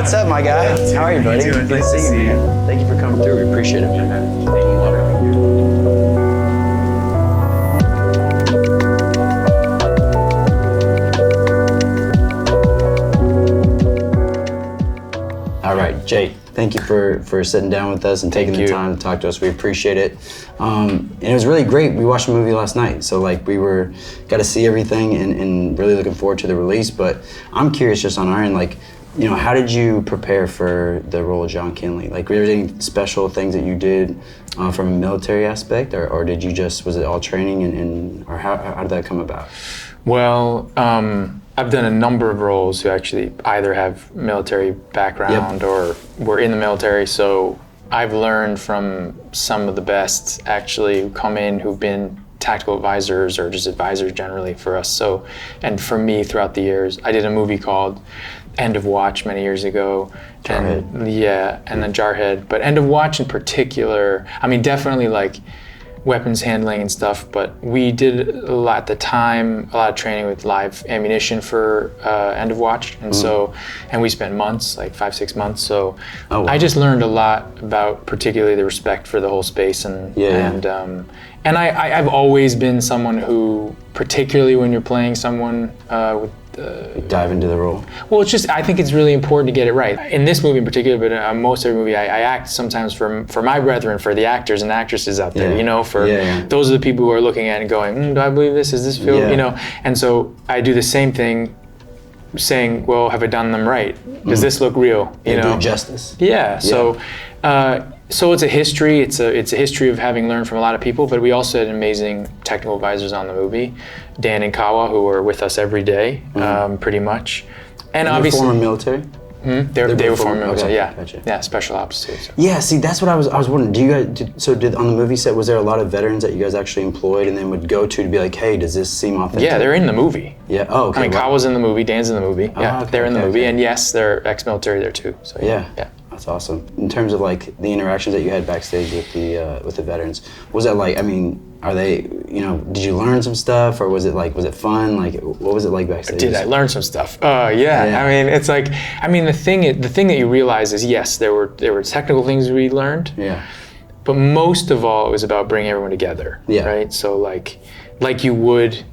What's up, my guy? How are you, buddy? Nice to see you. Thank you for coming through. We appreciate it. All right, Jake, thank you for sitting down with us and taking the time to talk to us. We appreciate it. And it was really great. We watched the movie last night, so like got to see everything and really looking forward to the release. But I'm curious just on our end, like, you know, how did you prepare for the role of John Kinley? Like, were there any special things that you did from a military aspect, or did you was it all training or how did that come about? Well, I've done a number of roles who actually either have military background or were in the military, so I've learned from some of the best actually who come in who've been tactical advisors or just advisors generally for us. So, and for me throughout the years, I did a movie called End of Watch many years ago. Jarhead. And then Jarhead. But End of Watch in particular, I mean, definitely like weapons handling and stuff, but we did a lot at the time, a lot of training with live ammunition for End of Watch. And so, and we spent months, like 5-6 months. So I just learned a lot about particularly the respect for the whole space and I've always been someone who, particularly when you're playing someone with dive into the role. Well, it's just, I think it's really important to get it right. In this movie in particular, but most every movie, I act sometimes for my brethren, for the actors and actresses out there, you know, those are the people who are looking at it and going, do I believe this? Is this feel, you know? And so I do the same thing, saying, well, have I done them right? Does this look real? You know, do justice. Yeah. So it's a history. It's a history of having learned from a lot of people, but we also had amazing technical advisors on the movie, Dan and Kawa, who were with us every day, pretty much. And obviously, former military. They were former military. Okay, gotcha. Yeah, special ops too. So. Yeah, see, that's what I was wondering. Do you guys on the movie set? Was there a lot of veterans that you guys actually employed and then would go to be like, hey, does this seem authentic? Yeah, they're in the movie. Yeah. Oh, okay. I mean, Kawa's in the movie, Dan's in the movie. Yeah, they're in the movie, and yes, they're ex-military there too. So yeah. That's awesome. In terms of like the interactions that you had backstage with the veterans, was that like? I mean, are they? You know, did you learn some stuff, or was it fun? Like, what was it like backstage? Did I learn some stuff? Yeah. I mean, it's like, I mean, the thing that you realize is, yes, there were technical things we learned. Yeah. But most of all, it was about bringing everyone together. Yeah. Right. So like you would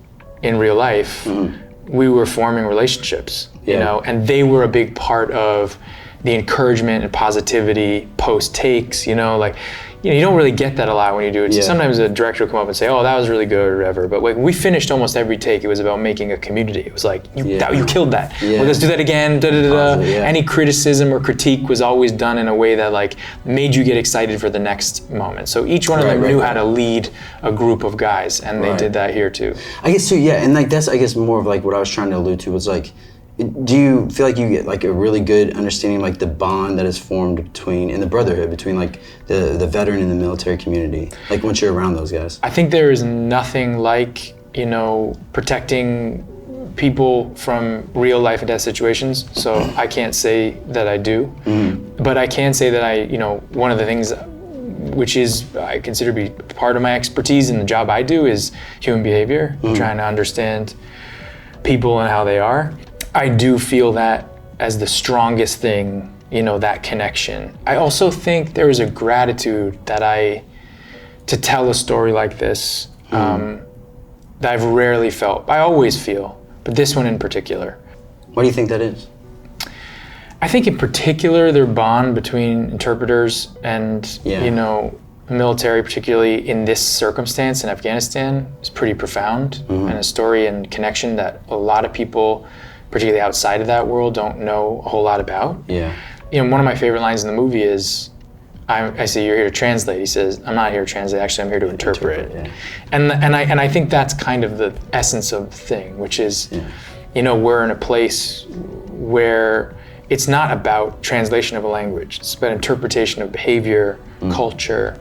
in real life, we were forming relationships. You know, and they were a big part of the encouragement and positivity post takes, you know, like, you know, you don't really get that a lot when you do it. Yeah. Sometimes a director will come up and say, oh, that was really good or whatever. But when we finished almost every take, it was about making a community. It was like, you killed that. Yeah. Well, let's do that again. Any criticism or critique was always done in a way that like made you get excited for the next moment. So each one of them knew how to lead a group of guys, and they did that here too. I guess too, yeah. And like that's, I guess, more of like what I was trying to allude to was like, do you feel like you get like a really good understanding like the bond that is formed in the brotherhood between like the veteran and the military community, like once you're around those guys? I think there is nothing like, you know, protecting people from real life and death situations. So I can't say that I do, but I can say that you know, one of the things which is I consider to be part of my expertise in the job I do is human behavior, trying to understand people and how they are. I do feel that as the strongest thing, you know, that connection. I also think there is a gratitude that to tell a story like this, that I've rarely felt. I always feel, but this one in particular. Why do you think that is? I think in particular, their bond between interpreters and, you know, military, particularly in this circumstance in Afghanistan, is pretty profound, and a story and connection that a lot of people, particularly outside of that world, don't know a whole lot about. Yeah. You know, one of my favorite lines in the movie is, I say, you're here to translate. He says, I'm not here to translate, actually I'm here to interpret. Yeah. And I think that's kind of the essence of the thing, which is, you know, we're in a place where it's not about translation of a language, it's about interpretation of behavior, culture,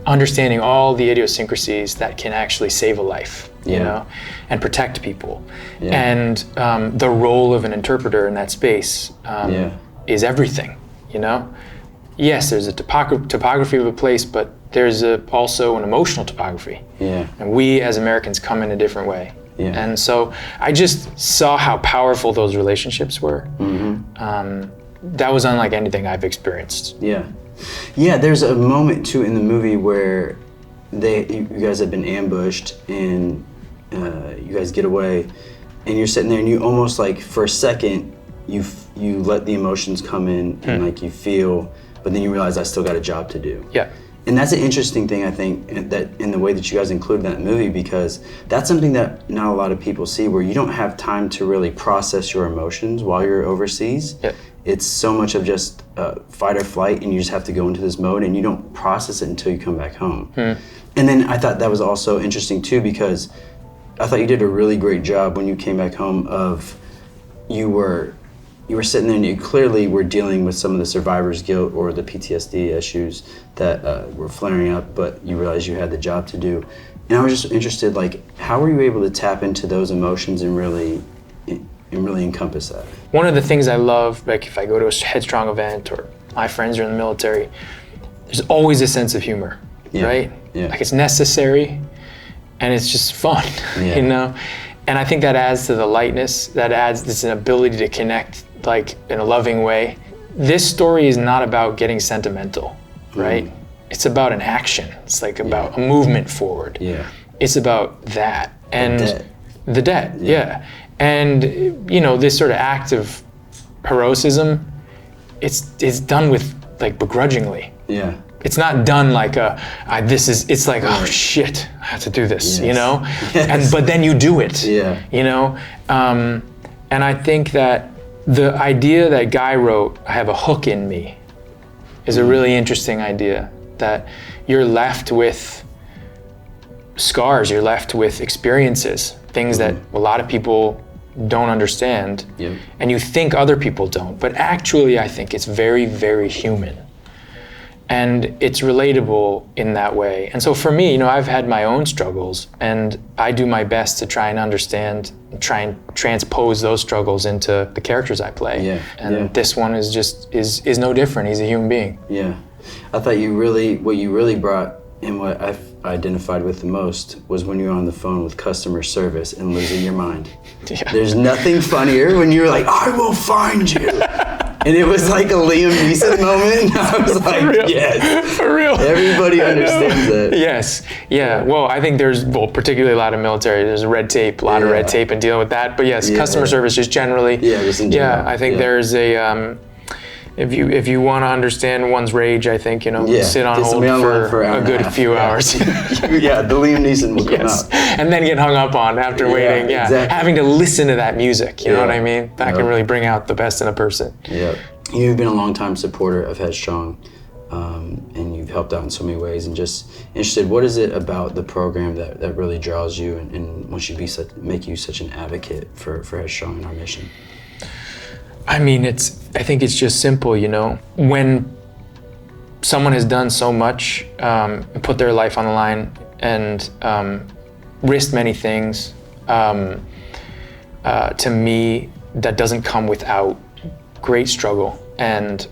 understanding all the idiosyncrasies that can actually save a life, you know, and protect people. And the role of an interpreter in that space is everything, you know? Yes, there's a topography of a place, but there's also an emotional topography. Yeah. And we as Americans come in a different way. Yeah. And so I just saw how powerful those relationships were. that was unlike anything I've experienced. Yeah. Yeah, there's a moment too in the movie where you guys have been ambushed and you guys get away and you're sitting there and you almost like for a second you let the emotions come in and like you feel, but then you realize I still got a job to do. Yeah. And that's an interesting thing, I think, that in the way that you guys include that movie, because that's something that not a lot of people see, where you don't have time to really process your emotions while you're overseas. Yeah. It's so much of just fight or flight, and you just have to go into this mode, and you don't process it until you come back home. And then I thought that was also interesting too, because I thought you did a really great job when you came back home of you were sitting there and you clearly were dealing with some of the survivor's guilt or the PTSD issues that were flaring up, but you realized you had the job to do. And I was just interested, like, how were you able to tap into those emotions and really encompass that? One of the things I love, like if I go to a Headstrong event or my friends are in the military, there's always a sense of humor, right? Yeah. Like it's necessary and it's just fun, you know? And I think that adds to the lightness, that adds this ability to connect like in a loving way. This story is not about getting sentimental, right? It's about an action. It's like about a movement forward. Yeah. It's about that. And the debt, And you know, this sort of act of heroism, it's done with like begrudgingly. Yeah. It's not done like it's like, oh shit, I have to do this, you know? But then you do it, you know? And I think that the idea that Guy wrote, I have a hook in me, is a really interesting idea, that you're left with scars, you're left with experiences, things that a lot of people don't understand, and you think other people don't, but actually I think it's very, very human. And it's relatable in that way. And so for me, you know, I've had my own struggles, and I do my best to try and understand, try and transpose those struggles into the characters I play. This one is just is no different. He's a human being. Yeah, I thought what you really brought, and what I've identified with the most, was when you were on the phone with customer service and losing your mind. There's nothing funnier when you're like, I will find you. And it was like a Liam Neeson moment. I was like, yes. For real. Everybody understands that. Yes. Yeah. Well, I think there's, particularly a lot of military, there's a lot of red tape in dealing with that. But yes, customer service just generally. Yeah, just in general. I think there's a, if you want to understand one's rage, I think, you know, sit on hold for a good few hours. The Liam Neeson will come out. And then get hung up on after waiting. Exactly. Having to listen to that music, you know what I mean? That can really bring out the best in a person. Yeah. You've been a longtime supporter of Headstrong, and you've helped out in so many ways. And just interested, what is it about the program that really draws you and wants you to make you such an advocate for Headstrong and our mission? I mean, I think it's just simple, you know. When someone has done so much, put their life on the line and risked many things, to me, that doesn't come without great struggle. And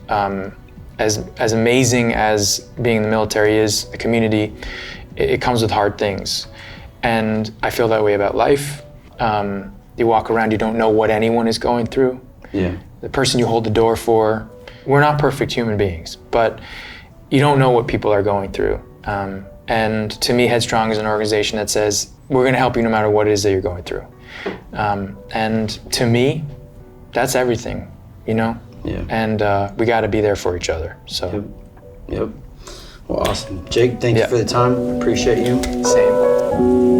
as amazing as being in the military is, the community, it comes with hard things. And I feel that way about life. You walk around, you don't know what anyone is going through. Yeah. The person you hold the door for, we're not perfect human beings, but you don't know what people are going through. And to me, Headstrong is an organization that says, we're gonna help you no matter what it is that you're going through. And to me, that's everything, you know? Yeah. And we gotta be there for each other, so. Yep. Well, awesome. Jake, thank you for the time, appreciate you. Same.